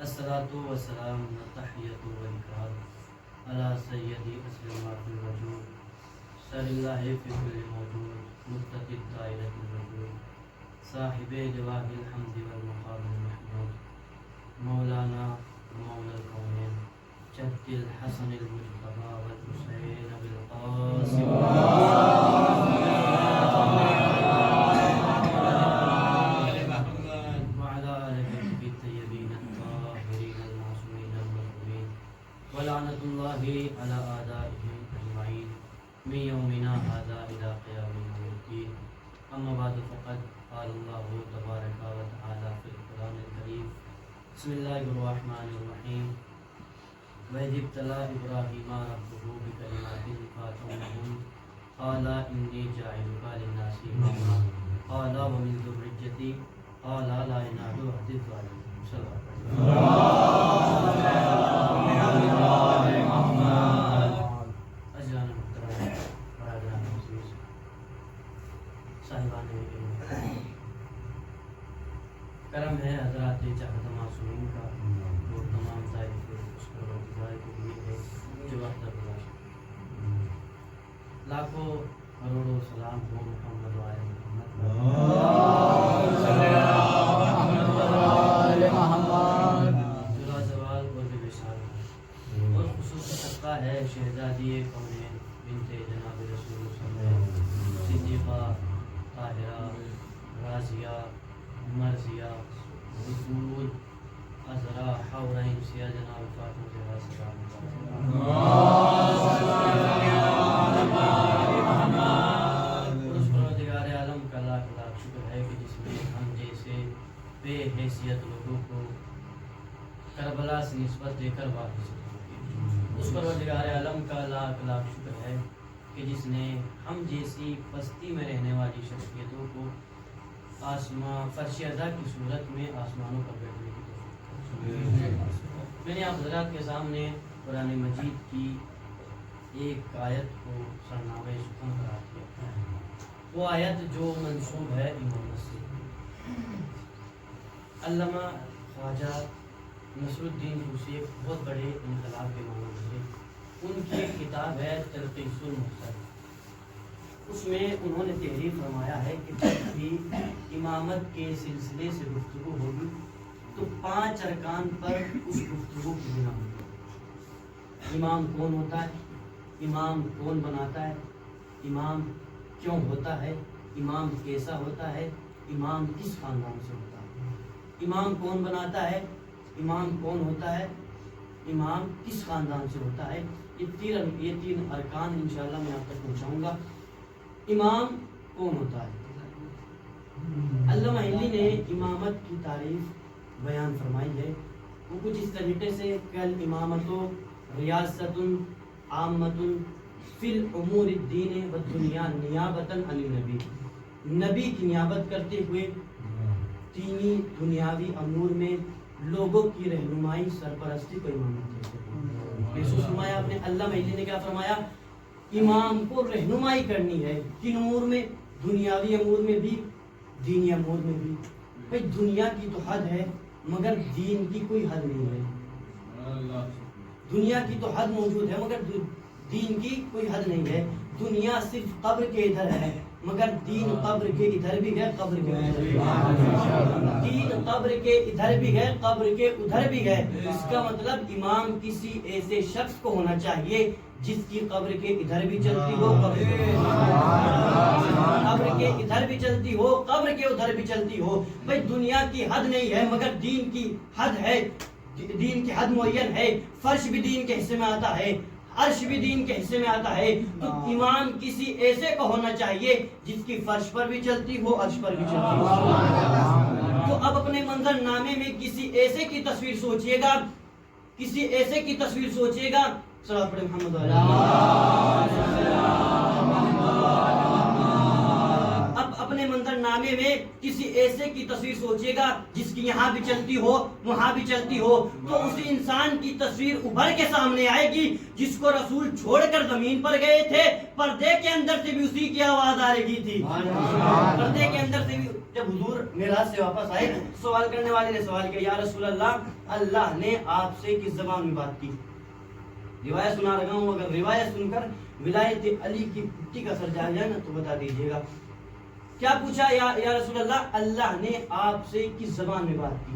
الصلاة والسلام والتحية والإكرام على سيدي أسلم في الوجود سر الله في كل موجود مفتقد دائرة الوجود صاحب جواب الحمد والمقام المحمود مولانا ومولى الكونين جد الحسن المجتبى والحسين بالقاسم ولعنة الله على أعدائهم أجمعين من يومنا هذا إلى قيام يوم الدين. أما بعد فقد قال الله تبارك وتعالى في القرآن الكريم بسم الله الرحمن الرحيم وإذ ابتلى إبراهيم ربه بكلمات فأتمهن قال إني جاعلك للناس إماما قال ومن ذريتي قال لا ينال عهد الظالمين. صلى الله کرم ہے حضرات چاہت معصومین کا اور تمام ظاہر کے اس پر روزگار کے لیے ہے جو وقت اللہ لاکھوں کروڑوں سلام ہو محمد وآل محمد جلا زوال اور بے مثال اور خصوصی صدقہ ہے شہزادی کونین بنت جناب رسول اللہ صدیقہ طاہرہ راضیہ مرضیہ رسول ازرا حورین سیاہ جناب فاطمہ زہرا سلام اس پروردگار عالم کا لاکھ لاکھ شکر ہے کہ جس میں ہم جیسے بے حیثیت لوگوں کو کربلا سے نسبت دے کر واپس اس پروردگار عالم کا لاکھ لاکھ شکر ہے کہ جس نے ہم جیسی بستی میں رہنے والی شخصیتوں کو آسمان فرش ازا کی صورت میں آسمانوں پر بیٹھنے کی توفیق. میں نے آپ حضرات کے سامنے قرآن مجید کی ایک آیت کو سرنامۂ سخن قرار کیا. وہ آیت جو منسوب ہے امامت سے. علامہ خواجہ نصر الدین طوسی ایک بہت بڑے انقلاب کے ماہر تھے. ان کی کتاب ہے تلخیص المختصر. اس میں انہوں نے تحریر فرمایا ہے کہ جب بھی امامت کے سلسلے سے گفتگو ہوگی تو 5 ارکان پر اس گفتگو کی بنا ہوگی. امام کون ہوتا ہے, امام کون بناتا ہے, امام کیوں ہوتا ہے, امام کیسا ہوتا ہے, امام کس خاندان سے ہوتا ہے, امام کون بناتا ہے, امام کون ہوتا ہے, امام کس خاندان سے ہوتا ہے. یہ 3 ارکان انشاءاللہ میں آپ تک پہنچاؤں گا. امام کون ہوتا ہے؟ علامہ ہندی نے امامت کی تعریف بیان فرمائی ہے. وہ کچھ اس طریقے سے کل امامت و ریاست عامت فی الامور الدین و دنیا نیابتا عن النبی. نبی کی نیابت کرتے ہوئے دینی دنیاوی امور میں لوگوں کی رہنمائی سرپرستی کو امامت کہتے ہیں. محسوس فرمایا آپ نے. علامہ ہندی نے کیا فرمایا؟ امام کو رہنمائی کرنی ہے. کن امور میں؟ دنیاوی امور میں بھی, دینی امور میں بھی. بھئی دنیا کی تو حد ہے مگر دین کی کوئی حد نہیں ہے. دنیا کی تو حد موجود ہے مگر دین کی کوئی حد نہیں ہے. دنیا صرف قبر کے ادھر ہے مگر دین قبر کے ادھر بھی ہے, قبر کے ادھر بھی ہے. دین قبر کے ادھر بھی ہے, قبر کے ادھر بھی ہے. اس کا مطلب امام کسی ایسے شخص کو ہونا چاہیے جس کی قبر کے ادھر بھی چلتی ہو قبر کے ادھر بھی چلتی ہو قبر کے ادھر بھی چلتی ہو. بھائی دنیا کی حد نہیں ہے مگر دین کی حد ہے, دین کی حد معین ہے. فرش بھی دین کے حصے میں آتا ہے, عرش بھی دین کے حصے میں آتا ہے. تو امام کسی ایسے کا ہونا چاہیے جس کی فرش پر بھی چلتی ہو عرش پر بھی چلتی ہو. تو اب اپنے منظر نامے میں کسی ایسے کی تصویر سوچئے گا, کسی ایسے کی تصویر سوچئے گا. صلوات پڑھیں محمد علیہ. اب اپنے منظر نامے میں کسی ایسے کی تصویر سوچئے گا جس کی یہاں بھی چلتی ہو وہاں بھی چلتی ہو. تو اسی انسان کی تصویر ابھر کے سامنے آئے گی جس کو رسول چھوڑ کر زمین پر گئے تھے. پردے کے اندر سے بھی اسی کی آواز آ رہی تھی. پردے کے اندر سے بھی جب حضور معراج سے واپس آئے, سوال کرنے والے نے سوال کیا, یا رسول اللہ, اللہ نے آپ سے کس زبان میں بات کی؟ روایت سنا رہا ہوں, اگر روایت سن کر ولایت علی کی پٹی کا سر جا جائے نا تو بتا دیجیے گا. کیا پوچھا یا رسول اللہ, اللہ نے آپ سے کس زبان میں بات کی؟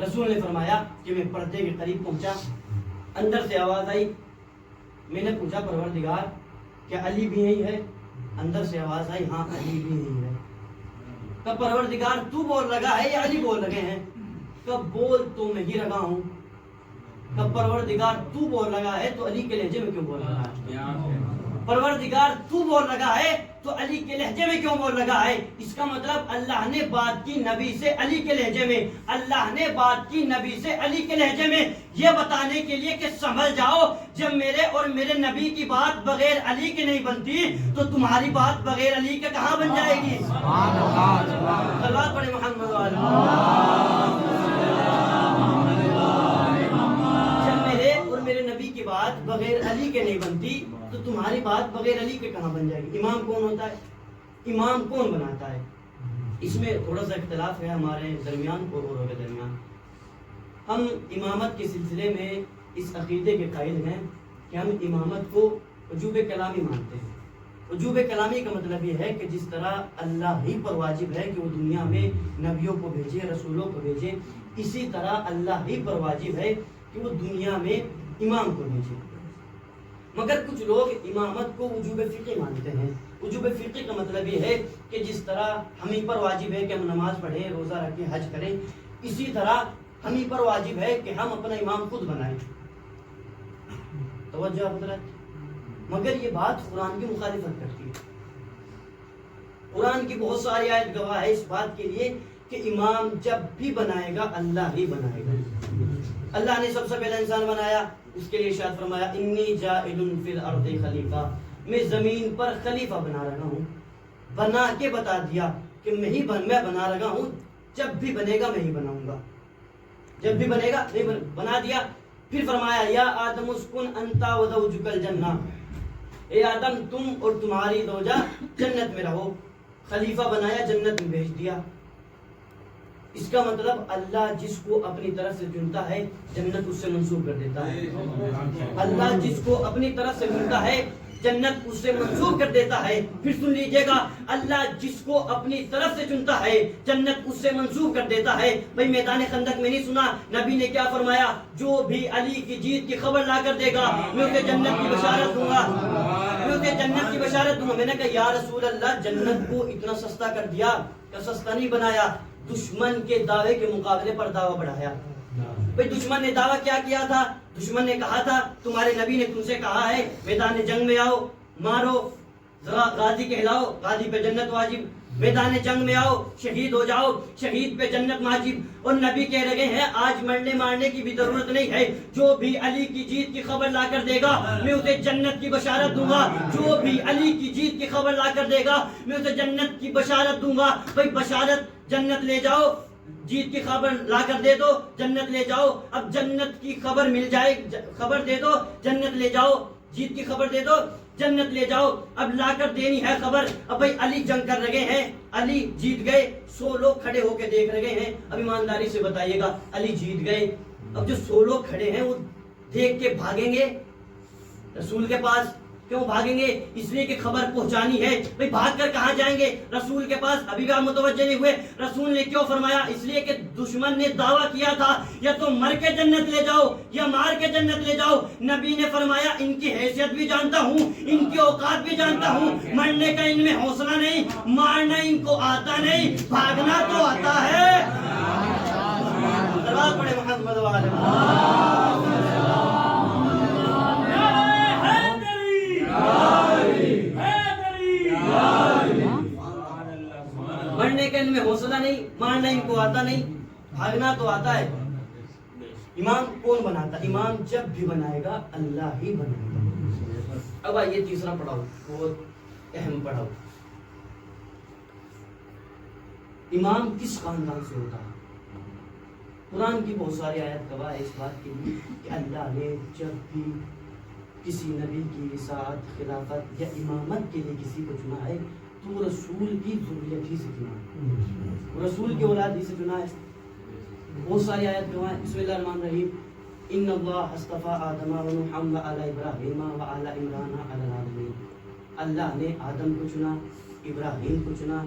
رسول نے فرمایا کہ میں پردے کے قریب پہنچا, اندر سے آواز آئی. میں نے پوچھا پروردگار کیا علی بھی یہی ہے؟ اندر سے آواز آئی ہاں علی بھی یہی ہے. کب پروردگار تو بول لگا ہے یا علی بول لگے ہیں؟ کب بول تو میں ہی لگا ہوں. کب پروردگار تو بول لگا ہے تو علی کے لہجے میں کیوں بول لگا ہے؟ پروردگار تو بول لگا ہے تو علی کے لہجے میں کیوں بول لگا ہے؟ اس کا مطلب اللہ نے بات کی نبی سے علی کے لہجے میں, اللہ نے بات کی نبی سے علی کے لہجے میں, یہ بتانے کے لیے کہ سنبھل جاؤ, جب میرے اور میرے نبی کی بات بغیر علی کے نہیں بنتی تو تمہاری بات بغیر علی کے کہاں بن جائے گی؟ صلوات پڑھیں محمد میرے نبی کی بات بغیر علی کے نہیں بنتی تو تمہاری بات بغیر علی کے کہاں بن جائے گی؟ امام کون ہوتا ہے؟ امام کون بناتا ہے؟ اس میں تھوڑا سا اختلاف ہے ہمارے درمیان اور اوروں کے درمیان. ہم امامت کے سلسلے میں اس عقیدے کے قائل ہیں کہ ہم امامت کو وجوب کلامی مانتے ہیں. وجوب کلامی کا مطلب یہ ہے کہ جس طرح اللہ ہی پر واجب ہے کہ وہ دنیا میں نبیوں کو بھیجے, رسولوں کو بھیجے, اسی طرح اللہ ہی پر واجب ہے کہ وہ دنیا میں امام کو بھیجے. مگر کچھ لوگ امامت کو وجوب فقہی مانتے ہیں. وجوب فقہی کا مطلب یہ ہے کہ جس طرح ہمیں پر واجب ہے کہ ہم نماز پڑھیں, روزہ رکھیں, حج کریں, اسی طرح ہمیں پر واجب ہے کہ ہم اپنا امام خود بنائیں. توجہ حضرت. مگر یہ بات قرآن کی مخالفت کرتی ہے. قرآن کی بہت ساری آیت گواہ ہے اس بات کے لیے کہ امام جب بھی بنائے گا اللہ ہی بنائے گا. اللہ نے سب سے پہلا انسان بنایا, اس کے لیے ارشاد فرمایا انی جاعل فی الارض خلیفہ, میں زمین پر خلیفہ بنا رہا ہوں. بنا کے بتا دیا کہ میں بنا رہا ہوں, جب بھی بنے گا میں ہی بناؤں گا, جب بھی بنے گا بنا دیا. پھر فرمایا یا آدم اسکن انتا وزوجک الجنہ, اے آدم تم اور تمہاری زوجہ جنت میں رہو. خلیفہ بنایا, جنت میں بھیج دیا. اس کا مطلب اللہ جس کو اپنی طرف سے چنتا ہے جنت اس سے منسوب کر دیتا ہے. اللہ جس کو اپنی طرف سے چنتا ہے جنت اس سے منسوب کر دیتا ہے. پھر سن لیجئے گا, اللہ جس کو اپنی طرف سے چنتا ہے جنت اس سے منسوب کر دیتا ہے. بھئی میدان خندق میں نہیں سنا نبی نے کیا فرمایا؟ جو بھی علی کی جیت کی خبر لا کر دے گا میں اسے جنت کی بشارت دوں گا, میں اسے جنت کی بشارت دوں گا. میں نے کہا یا رسول اللہ, جنت کو اتنا سستا کر دیا کہ سستا نہیں بنایا, دشمن کے دعوے کے مقابلے پر دعویٰ بڑھایا. بھئی دشمن نے دعویٰ کیا کیا تھا؟ دشمن نے کہا تھا تمہارے نبی نے تم سے کہا ہے میدان جنگ میں آؤ, مارو, غازی کہلاؤ, غازی پہ جنت واجب. میدان جنگ میں آؤ, شہید ہو جاؤ, شہید پہ جنت واجب. اور نبی کہہ رہے ہیں آج مرنے مارنے کی بھی ضرورت نہیں ہے, جو بھی علی کی جیت کی خبر لا کر دے گا میں اسے جنت کی بشارت دوں گا. جو بھی علی کی جیت کی خبر لا کر دے گا میں اسے جنت کی بشارت دوں گا. بھئی بشارت جنت لے جاؤ, جیت کی خبر لا کر دے دو, جنت لے جاؤ. اب جنت کی خبر مل جائے, خبر دے دو, جنت لے جاؤ. جیت کی خبر دے دو, جنت لے جاؤ. اب لا کر دینی ہے خبر. اب بھائی علی جنگ کر رہے ہیں, علی جیت گئے, 100 لوگ کھڑے ہو کے دیکھ رہے ہیں. اب ایمانداری سے بتائیے گا علی جیت گئے, اب جو 100 لوگ کھڑے ہیں وہ دیکھ کے بھاگیں گے رسول کے پاس کیوں بھاگیں گے؟ اس لیے کہ خبر پہنچانی ہے. بھئی بھاگ کر کہاں جائیں گے؟ رسول کے پاس. ابھی بھی آپ متوجہ نہیں ہوئے رسول نے کیوں فرمایا؟ اس لیے کہ دشمن نے دعویٰ کیا تھا یا تو مر کے جنت لے جاؤ یا مار کے جنت لے جاؤ. نبی نے فرمایا ان کی حیثیت بھی جانتا ہوں, ان کی اوقات بھی جانتا ہوں, مرنے کا ان میں حوصلہ نہیں, مارنا ان کو آتا نہیں, بھاگنا تو آتا ہے. صلوات پڑھے محمد والے. مرنے کا ان میں حوصلہ نہیں, مارنا ان کو آتا نہیں, بھاگنا تو آتا ہے. امام کون بناتا؟ امام جب بھی بنائے گا اللہ ہی بنائے گا. اب آئیے تیسرا پڑھاؤ, بہت اہم پڑھاؤ. امام کس خاندان سے ہوتا ہے؟ قرآن کی بہت ساری آیت گواہ ہے اس بات کے لیے کہ اللہ نے جب بھی کسی نبی کی وصاعت, خلافت یا امامت کے لیے کسی کو چنا ہے تو رسول کی ذریت ہی سے چنا ہے, رسول کی اولاد ہی سے چنا ہے. بہت ساری آیت گواہ ہیں. بسم اللہ الرحمن الرحیم. ان اللہ اصطفیٰ آدم و نوحا و آل ابراہیم و آل عمران علی العالمین. اللہ نے آدم کو چنا, ابراہیم کو چنا,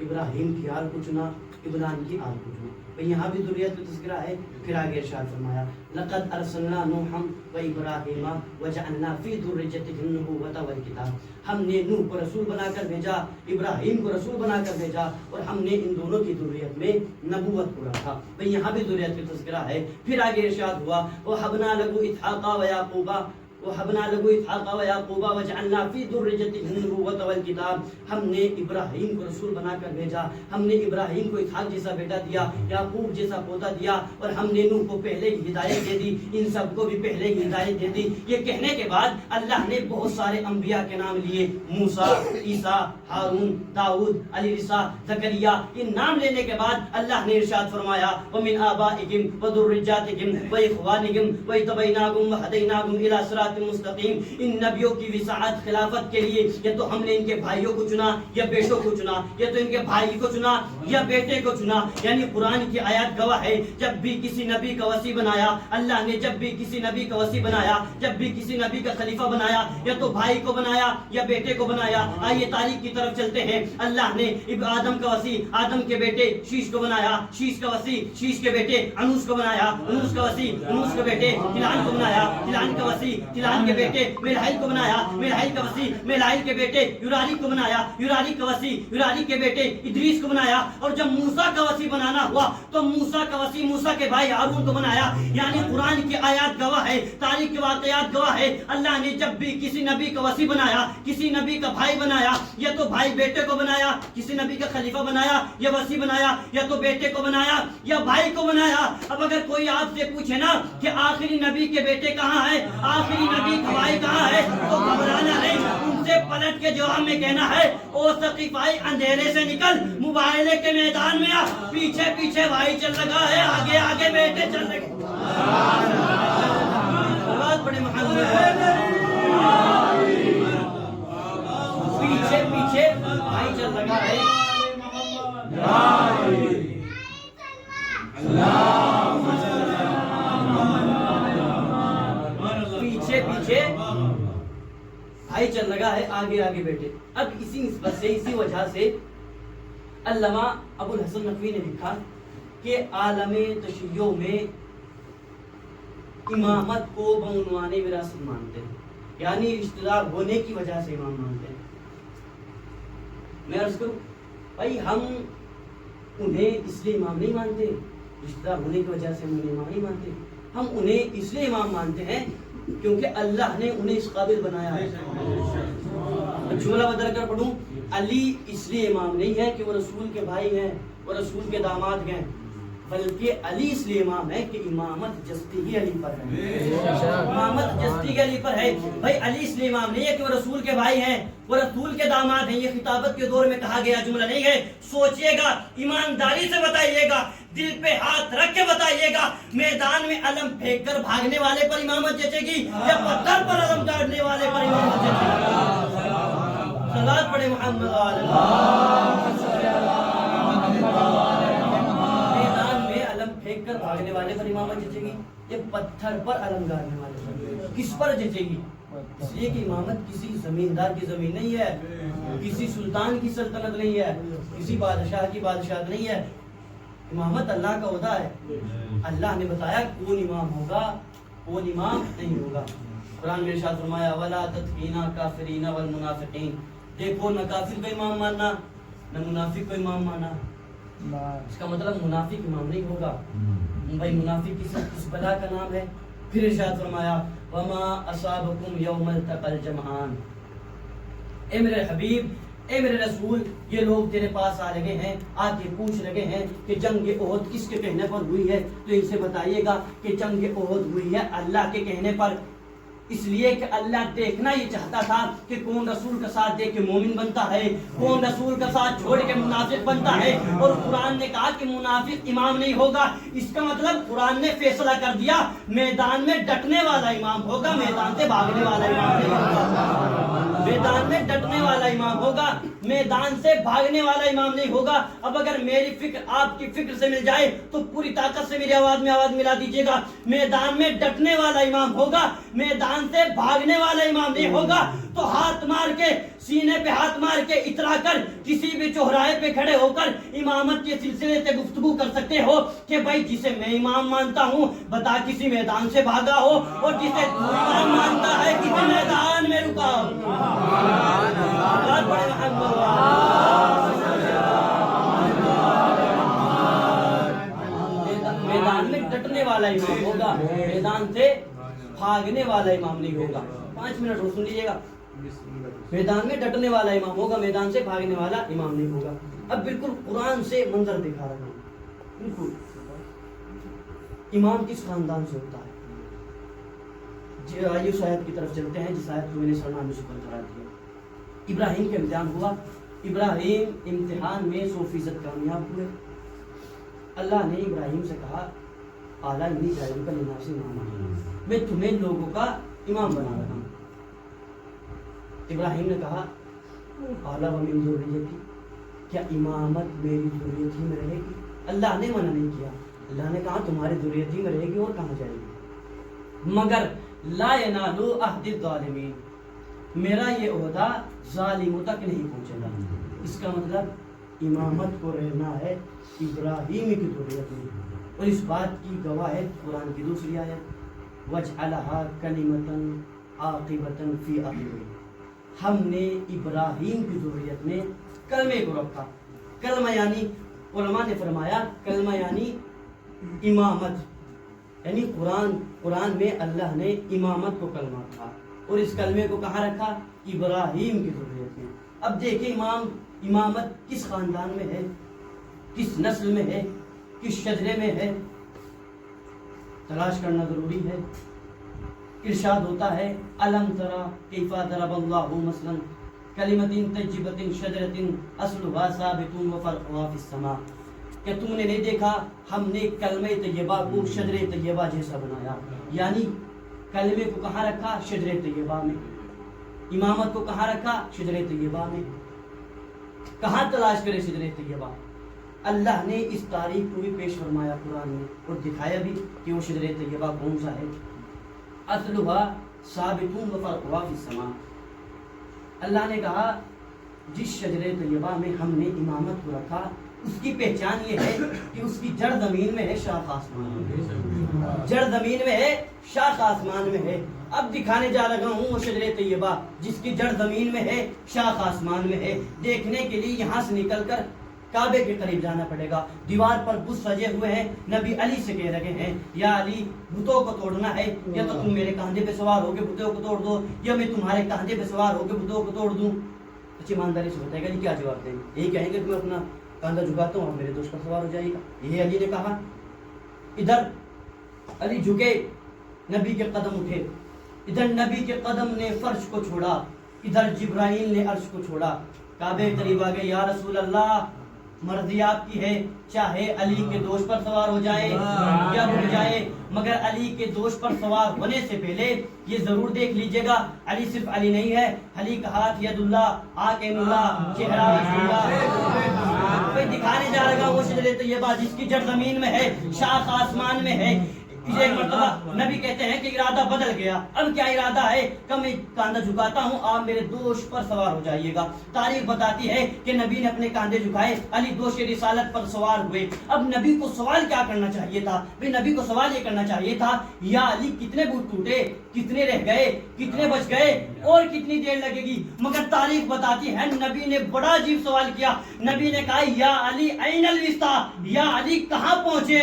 ابراہیم کی آل کو چنا, ابراہیم کی آل کو چنا. یہاں بھی ذریت کا تذکرہ ہے. پھر آگے ارشاد فرمایا لقد ارسلنا نوحا و ابراہیم وجعلنا فی ذریتہما النبوۃ والکتاب. ہم نے نوح کو رسول بنا کر بھیجا, ابراہیم کو رسول بنا کر بھیجا, اور ہم نے ان دونوں کی ذریت میں نبوت کو رکھا. بھئی یہاں بھی ذریت کا تذکرہ ہے. پھر آگے ارشاد ہوا وَهَبْنَا لَهُ إِسْحَاقَ وَيَعْقُوبَ وَهَبْنَا لَهُ إِسْحَاقَ وَيَعْقُوبَ وَجَعَلْنَا فِي ذُرِّيَّتِهِ النُّبُوَّةَ وَالْكِتَابَ. ہم نے ابراہیم کو رسول بنا کر بھیجا, ہم نے ابراہیم کو اسحاق جیسا بیٹا دیا, یعقوب جیسا پوتا دیا, اور ہم نے نوح کو پہلے کی ہدایت دے دی, ان سب کو بھی پہلے کی ہدایت دے دی. یہ کہنے کے بعد اللہ نے بہت سارے انبیاء کے نام لیے, موسیٰ, عیسیٰ, ہارون, داؤد, علی رضا, زکریا. ان نام لینے کے بعد اللہ نے ارشاد فرمایا وَمِنْ آبَائِكُمْ وَذُرِّيَّاتِكُمْ وَإِخْوَانِكُمْ وَاجْتَبَيْنَاكُمْ وَهَدَيْنَاكُمْ إِلَىٰ صِرَاطٍ مستقیم. ان نبیوں کی وصاعت, خلافت کے لیے یا تو ہم نے ان کے بھائیوں کو چنا یا بیٹوں کو چنا, یا تو ان کے بھائی کو چنا یا بیٹے کو چنا. یعنی قرآن کی آیات گواہ ہے جب بھی کسی نبی کا وصی بنایا اللہ نے, جب بھی کسی نبی کا وصی بنایا, جب بھی کسی نبی کا خلیفہ بنایا, یا تو بھائی کو بنایا یا بیٹے کو بنایا. آئیے تاریخ کی طرف چلتے ہیں. اللہ نے آدم کا وصی, آدم کے بیٹے شیش کو بنایا, شیش کا وصی, شیش کے بیٹے انوس کو بنایا, انوس کا وصی, انوس کے بیٹے کلان کو بنایا, کلان کا وصی, کلان کے بیٹے میلائل کو بنایا, میلائل کا وصی, میلائل کے بیٹے یورالی کو بنایا, یورالی کا وصی, یورالی کے بیٹے ادریس کو بنایا. اور جب موسیٰ کا وصی بنانا ہوا تو موسیٰ کا وصی موسیٰ کے بھائی ہارون کو بنایا. یعنی قرآن کی آیات گواہ ہے, تاریخ کے واقعات گواہ ہے. اللہ نے جب بھی کسی نبی کا وصی بنایا, کسی نبی کا بھائی بنایا, یا تو بھائی بیٹے کو بنایا, کسی نبی کا خلیفہ بنایا یا وصی بنایا, یا تو بیٹے کو بنایا یا بھائی کو بنایا. اب اگر کوئی آپ سے پوچھے نا کہ آخری نبی کے بیٹے کہاں ہے, آخری نبی کا بھائی کہاں ہے, تو گھبرانا نہیں, ان سے پلٹ کے جواب میں کہنا ہے او ثقیفائی اندھیرے سے نکل, مباہلے کے میدان میں آ, پیچھے پیچھے بھائی چل لگا ہے, آگے آگے بیٹے چل لگے. بڑے محمد پیچھے پیچھے بھائی چل لگا ہے. پیچھے پیچھے بھائی چل لگا ہے, آگے آگے بیٹے. اب اسی نسبت سے, اسی وجہ سے علامہ ابو الحسن نقوی نے لکھا کہ عالم تشیع میں امامت کو بعنوان وراثت مانتے ہیں, یعنی رشتہ دار ہونے کی وجہ سے امام مانتے ہیں. میں عرض کروں بھائی, ہم انہیں اس لیے امام نہیں مانتے, رشتہ دار ہونے کی وجہ سے ہم انہیں امام نہیں مانتے. ہم انہیں اس لیے امام مانتے ہیں کیونکہ اللہ نے انہیں اس قابل بنایا ہے. جملہ بدل کر پڑھوں, علی اس لیے امام نہیں ہے کہ وہ رسول کے بھائی ہیں, وہ رسول کے داماد ہیں, بلکہ علی اس لیے امام ہے کہ امامت جستی ہی علی پر ہے, امامت جستی کے علی پر ہے. بھائی علی اس لیے امام نہیں ہے کہ وہ رسول کے بھائی ہیں, وہ رسول کے داماد ہیں. یہ خطابت کے دور میں کہا گیا جملہ نہیں ہے. سوچئے گا, ایمانداری سے بتائیے گا, دل پہ ہاتھ رکھ کے بتائیے گا, میدان میں علم پھینک کر بھاگنے والے پر امامت جچے گی یا پتھر پر علم گاڑنے والے پر امامت جچے گی؟ صلوات پڑھے محمد پھینک کر بھاگنے والے پر امامت جچے گی یا پتھر پر علم گاڑنے والے پر؟ کس پر جچے گی؟ اس لیے کہ امامت کسی زمیندار کی زمین نہیں ہے، کسی سلطان کی سلطنت نہیں ہے، کسی بادشاہ کی بادشاہت نہیں ہے. امامت اللہ کا عہدہ ہے. اللہ نے بتایا کون امام ہوگا، کون امام نہیں ہوگا. قرآن میں ارشاد فرمایا وَلَا تَتْخِينَا كَافِرِينَ وَالْمُنَافِقِينَ. دیکھو نہ کافر کو امام ماننا نہ منافق کو امام ماننا. اس کا مطلب منافق امام نہیں ہوگا. بھائی منافق کس بلا کا نام ہے. پھر ارشاد فرمایا وَمَا أَصَابَكُمْ يَوْمَ الْتَقَى الْجَمْعَانِ. اے میرے حبیب، اے میرے رسول، یہ لوگ تیرے پاس آ لگے ہیں، آ کے پوچھ لگے ہیں کہ جنگ احد کس کے کہنے پر ہوئی ہے. تو ان سے بتائیے گا کہ جنگ احد ہوئی ہے اللہ کے کہنے پر. اس لیے کہ اللہ دیکھنا یہ چاہتا تھا کہ کون رسول کا ساتھ دے کے مومن بنتا ہے، کون رسول کا ساتھ چھوڑ کے منافق بنتا ہے. اور قرآن نے کہا کہ منافق امام نہیں ہوگا. اس کا مطلب قرآن نے فیصلہ کر دیا میدان میں ڈٹنے والا امام ہوگا، میدان سے بھاگنے والا امام نہیں ہوگا. میدان میں ڈٹنے والا امام ہوگا، میدان سے بھاگنے والا امام نہیں ہوگا. اب اگر میری فکر آپ کی فکر سے مل جائے تو پوری طاقت سے میری آواز میں آواز ملا دیجیے گا. میدان میں ڈٹنے والا امام ہوگا، میدان سے بھاگنے والا امام نہیں ہوگا. تو ہاتھ مار کے سینے پہ ہاتھ مار کے اترا کر کسی بھی چوراہے پہ کھڑے ہو کر امامت کے سلسلے سے گفتگو کر سکتے ہو کہ بھائی جسے میں امام مانتا ہوں بتا کسی میدان سے بھاگا ہو، اور جسے تو امام مانتا ہے کسی میدان میں رکا ہو. میدان میں ڈٹنے والا امام ہوگا، میدان سے بھاگنے والا امام نہیں ہوگا. 5 منٹ اور سن لیجیے گا. میدان میں ڈٹنے والا امام ہوگا، میدان سے بھاگنے والا امام نہیں ہوگا. اب بالکل قرآن سے منظر دکھا رہا ہوں. بالکل امام کس خاندان سے ہوتا ہے. آئیے اس آیت کی طرف چلتے ہیں جس آیت کو میں نے سرنامے سے قرار دیا. ابراہیم کا امتحان ہوا. ابراہیم امتحان میں 100% کامیاب ہوئے. اللہ نے ابراہیم سے کہا اعلیٰ انی جاعلک للناس اماما، میں تمہیں لوگوں کا امام بنا رہا ہوں. ابراہیم نے کہا اعلیٰ ومن ذریتی، کیا امامت میری ذریت ہی میں رہے گی. اللہ نے منع نہیں کیا. اللہ نے کہا تمہاری ذریت ہی میں رہے گی اور کہاں جائے گی. مگر لا ینال عہد الظالمین، میرا یہ عہدہ ظالموں تک نہیں پہنچے گا. اس کا مطلب امامت کو رہنا ہے ابراہیم کی ذریت میں. اور اس بات کی گواہ ہے قرآن کی دوسری آیت وَجْعَلَهَا كَلِمَةً عَاقِبَةً فِي آخِرِهِ. ہم نے ابراہیم کی ذریت میں کلمے کو رکھا. کلمہ یعنی علماء نے فرمایا کلمہ یعنی امامت، یعنی قرآن میں اللہ نے امامت کو کلمہ رکھا. اور اس کلمے کو کہاں رکھا؟ ابراہیم کی ذریت میں. اب دیکھیں امامت کس خاندان میں ہے، کس نسل میں ہے، کس شجرے میں ہے، تلاش کرنا ضروری ہے. ارشاد ہوتا ہے الم ترى كيف ضرب الله مثلا كلمة طيبة شجرة اصلها ثابت وفرعها في السماء. کہ تم نے نہیں دیکھا ہم نے کلمہ طیبہ کو شجر طیبہ جیسا بنایا. یعنی کلمے کو کہاں رکھا؟ شجر طیبہ میں. امامت کو کہاں رکھا؟ شجر طیبہ میں. کہاں تلاش کرے شجر طیبہ؟ اللہ نے اس تاریخ کو بھی پیش فرمایا قرآن میں اور دکھایا بھی کہ وہ شجر طیبہ کون سا ہے. اصلها ثابت وفرعها في السماء. اللہ نے کہا جس شجر طیبہ میں ہم نے امامت کو رکھا اس کی پہچان یہ ہے کہ اس کی جڑ زمین میں ہے، شاخ آسمان میں. جڑ زمین میں ہے، شاخ آسمان میں ہے. اب دکھانے جا رہا ہوں وہ شجر طیبہ جس کی جڑ زمین میں ہے، شاخ آسمان میں ہے. دیکھنے کے لیے یہاں سے نکل کر کعبے کے قریب جانا پڑے گا. دیوار پر بت سجے ہوئے ہیں. نبی علی سے کہہ رہے ہیں یا علی بتوں کو توڑنا ہے، یا تو تم میرے کاندھے پہ سوار ہو کے بتوں کو توڑ دو، یا میں تمہارے کاندھے پہ سوار ہو کے بتوں کو توڑ دوں. اچھی ایمانداری سے بتائے گا جی کیا جواب دیں گے؟ یہی کہیں گے کہ میں اپنا کاندھا جھکاتا ہوں اور میرے دوست پر سوار ہو جائے گا. یہ علی نے کہا. ادھر علی جھکے، نبی کے قدم اٹھے. ادھر نبی کے قدم نے فرش کو چھوڑا، ادھر جبرائیل نے عرش کو چھوڑا. کعبے قریب آ گئے. یا رسول اللہ مرضی آپ کی ہے، چاہے علی کے دوست پر سوار ہو جائے یا رک جائے، مگر علی کے دوست پر سوار ہونے سے پہلے یہ ضرور دیکھ لیجئے گا علی صرف علی نہیں ہے. علی کا ہاتھ ید اللہ، آنکھ عین اللہ، چہرہ وجہ اللہ. دکھانے جا رہا وہ شجر طیبہ جس کی جڑ زمین میں ہے، شاخ آسمان میں ہے. ایک مرتبہ نبی کہتے ہیں کہ ارادہ بدل گیا، اب کیا ارادہ ہے کہ میں کاندھا جھکاتا ہوں، آپ میرے دوش پر سوار ہو جائیے گا۔ تاریخ بتاتی ہے کہ نبی نے اپنے کاندھے جھکائے، علی دوش رسالت پر سوار ہوئے۔ اب نبی کو سوال کیا کرنا چاہیے تھا؟ نبی کو سوال یہ کرنا چاہیے تھا، یا علی کتنے بت ٹوٹے، کتنے رہ گئے، کتنے بچ گئے اور کتنی دیر لگے گی؟ مگر تاریخ بتاتی ہے نبی نے بڑا عجیب سوال کیا۔ نبی نے کہا یا علی این الوسطی، یا علی کہاں پہنچے،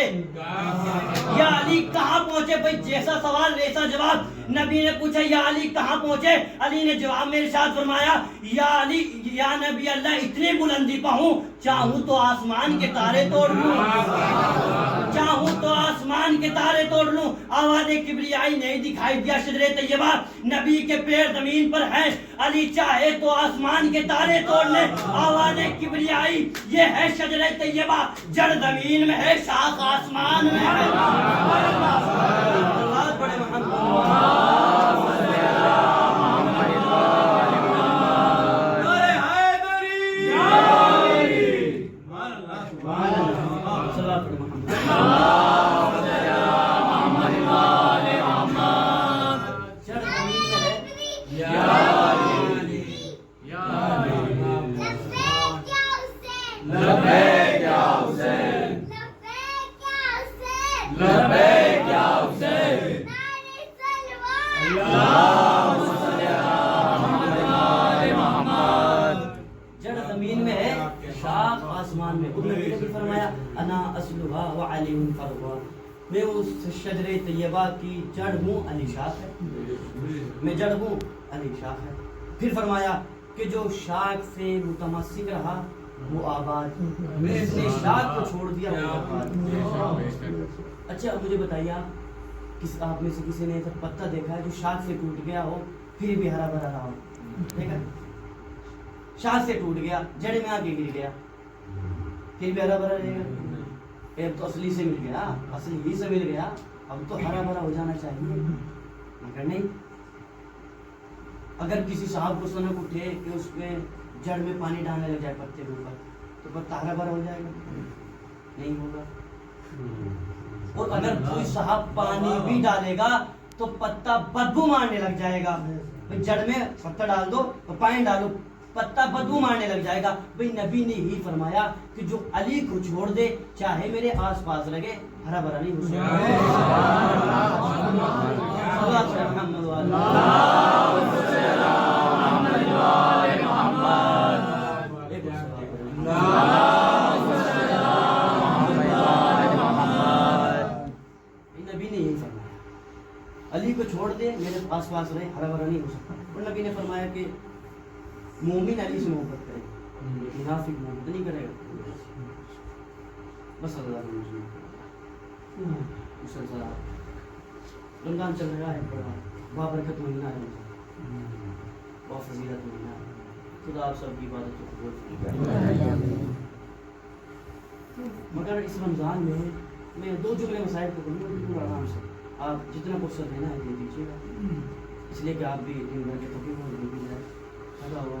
یا علی کہاں پہنچے؟ بھائی جیسا سوال ویسا جواب۔ نبی نے پوچھا یا علی کہاں پہنچے؟ علی نے جواب میں ارشاد فرمایا یا علی، یا نبی اللہ اتنی بلندی پہ ہوں چاہوں تو آسمان کے تارے توڑ لوں، چاہوں تو آسمان کے تارے توڑ لوں۔ آواز کبریائی نہیں دکھائی دیا شجرے طیبہ، نبی کے پیر زمین پر ہیں، علی چاہے تو آسمان کے تارے توڑ لے۔ آواز کبریائی یہ ہے شجرے طیبہ، جڑ زمین میں ہے شاخ آسمان میں ہے۔ بڑے میں اس شجرے طیبہ کی جڑ ہوں، علی شاخ ہے، میں جڑ ہوں، علی شاخ ہے۔ پھر فرمایا کہ جو شاخ سے متمسک رہا وہ آباد، جس نے شاخ کو چھوڑ دیا وہ آباد۔ اچھا مجھے بتائیے، آپ میں سے کسی نے ایسا پتا دیکھا ہے جو شاخ سے ٹوٹ گیا ہو پھر بھی ہرا بھرا رہا ہو؟ دیکھا، شاخ سے ٹوٹ گیا، جڑ میں آ کے گر گیا، پھر بھی ہرا بھرا رہے گا؟ اب تو اصلی سے مل گیا، اصلی ہی سے مل گیا، اب تو ہرا بھرا ہو جانا چاہیے، مگر نہیں۔ اگر کسی صاحب کو سنک اٹھے کہ اس میں جڑ میں پانی ڈالنے لگ جائے پتے کے اوپر، تو پتا ہرا بھرا ہو جائے گا؟ نہیں ہوگا۔ اور اگر کوئی صاحب پانی بھی ڈالے گا تو پتا بدبو مارنے لگ جائے گا۔ جڑ میں پتا ڈال دو اور پانی ڈالو، پتا بدبو مارنے لگ جائے گا۔ بھئی نبی نے ہی فرمایا کہ جو علی کو چھوڑ دے چاہے میرے آس پاس لگے ہرا بھرا نہیں ہو نبی نے یہی فرمایا علی کو چھوڑ دے میرے آس پاس رہے ہرا بھرا نہیں ہو سکتا۔ اور نبی نے فرمایا کہ مومن علی سے محبت کرے، منافق محبت نہیں کرے گا۔ بس اللہ رمضان چل رہا ہے، بڑا بابرکت مہینہ ہے، بہت فضیلت مہینہ ہے۔ خدا آپ سب کی عبادت کو قبول فرمائے۔ مگر اس رمضان میں دو جملے مسائل کو کروں گا بالکل آرام سے، آپ جتنا فرصت دینا ہے دے دیجیے گا، اس لیے کہ آپ بھی دن بھر کے تھکے ہوئے بھی جائے پیدا ہوا۔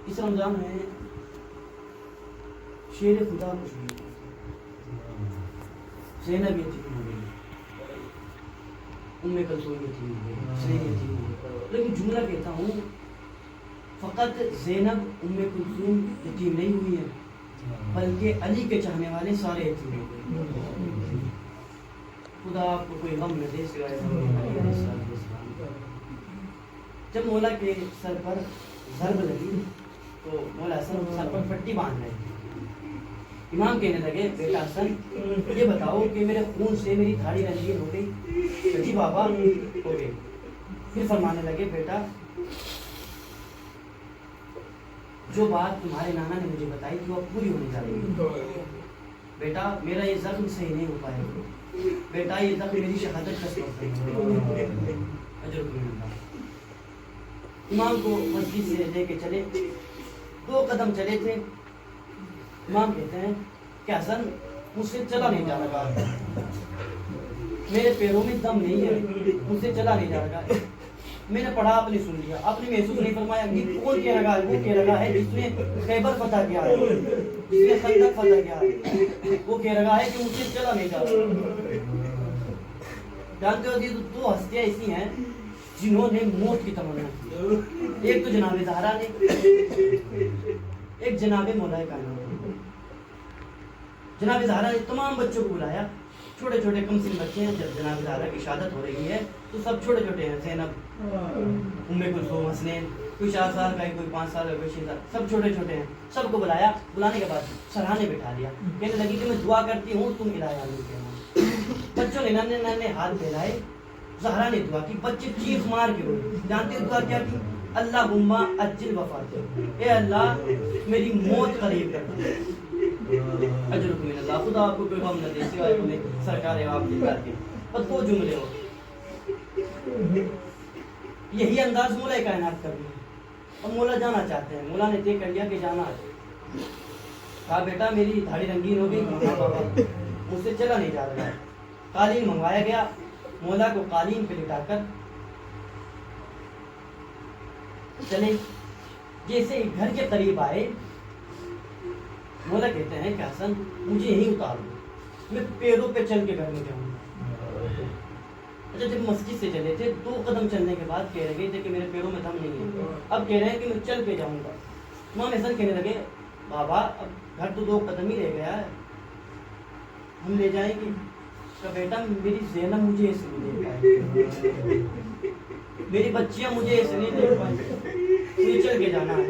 اس رمضان میں شیر خدا کو شہید زینب یتیم ہو گئی، ام کلثوم یتیم ہو گئی، حسین یتیم ہو گئی۔ لیکن جملہ کہتا ہوں فقط زینب ام کلثوم یتیم نہیں ہوئی ہے بلکہ علی کے چاہنے والے سارے یتیم ہو گئے۔ خدا آپ کو کوئی غم نہ دے سوائے علی علیہ السلام۔ جب مولا کے سر پر ضرب لگی تو مولا حسن سر پر پٹی باندھ رہے، امام کہنے لگے بیٹا حسن یہ بتاؤ کہ میرے خون سے میری دھاڑی رنگین ہو گئی؟ جی بابا ہو گئی۔ پھر فرمانے لگے بیٹا جو بات تمہارے نانا نے مجھے بتائی تھی وہ پوری ہونے جا رہی ہے، بیٹا میرا یہ زخم صحیح نہیں ہو پائے گا، بیٹا یہ زخم میری شہادت کا سبب ہے، اجر کو ملتا۔ امام کو مسجد سے لے کے چلے، 2 قدم چلے تھے، امام کہتے ہیں کہ حسن مجھ سے چلا نہیں جا رہا، میرے پیروں میں دم نہیں ہے، مجھ سے چلا نہیں جا رہا۔ میں نے پڑھا، آپ نے سن لیا، آپ نے محسوس نہیں فرمایا کہ کون کہہ رہا ہے؟ وہ کہہ رہا ہے جس نے خیبر فتح کیا ہے، جس نے خندق فتح کیا ہے، وہ کہہ رہا ہے کہ مجھ سے چلا نہیں جا رہا۔ جانتے ہو یہ دو ہستیاں ایسی ہیں جنہوں نے موت کی تمنا کی، ایک تو جناب زہرا نے، ایک جناب مولا کائنات۔ جناب زہرا نے تمام بچوں کو بلایا، چھوٹے چھوٹے کم سن بچے ہیں، جب جناب زہرا کی شہادت ہو رہی ہے تو سب چھوٹے چھوٹے ہیں، زینب، ام کلثوم، حسنین، کوئی 4 سال کا ہے، کوئی 5 سال کا، کوئی 6 سال، سب چھوٹے چھوٹے ہیں۔ سب کو بلایا، بلانے کے بعد سرہانے بٹھا دیا، کہنے لگی کہ میں دعا کرتی ہوں تم الہی آمین کہنا۔ بچوں نے ننھے ننھے ہاتھ پھیلائے، زہرا نے دعا کی، بچے چیخ مار کے روئے۔ جانتے ہو دعا کیا کی؟ اللہم اجل وفاتی، اے اللہ میری موت قریب کر دے، اجرکم من اللہ، خدا آپ کو کوئی غم نہ دے سوائے اپنے سرکار آپ کی کر کے۔ بس وہ جملے ہو، یہی انداز مولا کائنات کا بھی ہے۔ اب مولا جانا چاہتے ہیں، مولا نے طے کر لیا کہ جانا ہے۔ کہا بیٹا میری دھاڑی رنگین ہو گئی، مجھ سے چلا نہیں جا رہا ہے۔ قالین منگوایا گیا، مولا کو قالین پہ لٹا کر چلے، جیسے گھر کے قریب آئے مولا کہتے ہیں کہ حسن مجھے یہیں اتار دو، میں پیروں پہ چل کے گھر میں جاؤں گا۔ اچھا جب مسجد سے چلے تھے 2 قدم چلنے کے بعد کہہ رہے تھے کہ میرے پیروں میں دم نہیں ہے، اب کہہ رہے ہیں کہ میں چل کے جاؤں گا۔ امام حسن کہنے لگے بابا اب گھر تو 2 قدم ہی رہ گیا ہے، ہم لے جائیں گے؟ کہ بیٹا میری زینب مجھے ایسے نہیں دیکھ پائے، میری بچیاں مجھے ایسے نہیں دیکھ پائیں، مجھے چل کے جانا ہے۔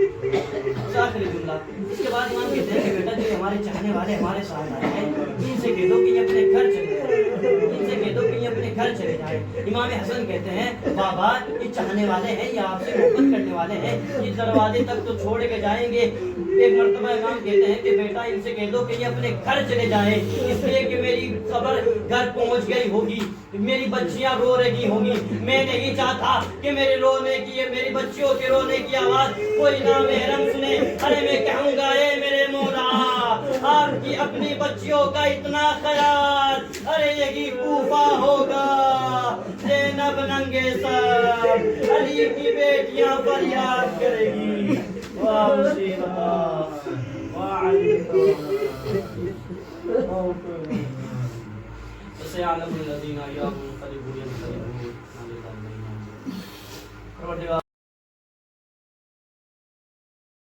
آخری جملہ، اس کے بعد امام کہتے ہیں کہ بیٹا جو ہمارے چاہنے والے ہمارے ساتھ آئے ہیں ان سے کہہ دو کہ یہ اپنے گھر چلے جائیں، ان سے کہہ دو کہ یہ اپنے گھر چلے جائیں۔ امام حسن کہتے ہیں بابا یہ چاہنے والے ہیں، یہ آپ سے محبت کرنے والے ہیں، یہ دروازے تک تو چھوڑ کے جائیں گے۔ ایک مرتبہ امام کہتے ہیں کہ بیٹا ان سے کہہ دو کہ یہ اپنے گھر چلے جائیں، اس لیے کہ میری خبر گھر پہنچ گئی ہوگی، میری بچیاں رو رہی ہوں گی، میں نہیں چاہتا کہ میرے رونے کی، میری بچیوں کے رونے کی آواز کوئی نامحرم سنے۔ ارے میں کہوں گا اے میرے مولا آپ کی اپنی بچیوں کا اتنا خیال، ارے یہی کوفہ ہوگا، زینب ننگے سر علی کی بیٹیاں فریاد کرے گی، واہ مصیبہ سيعلم الذين ينقلبون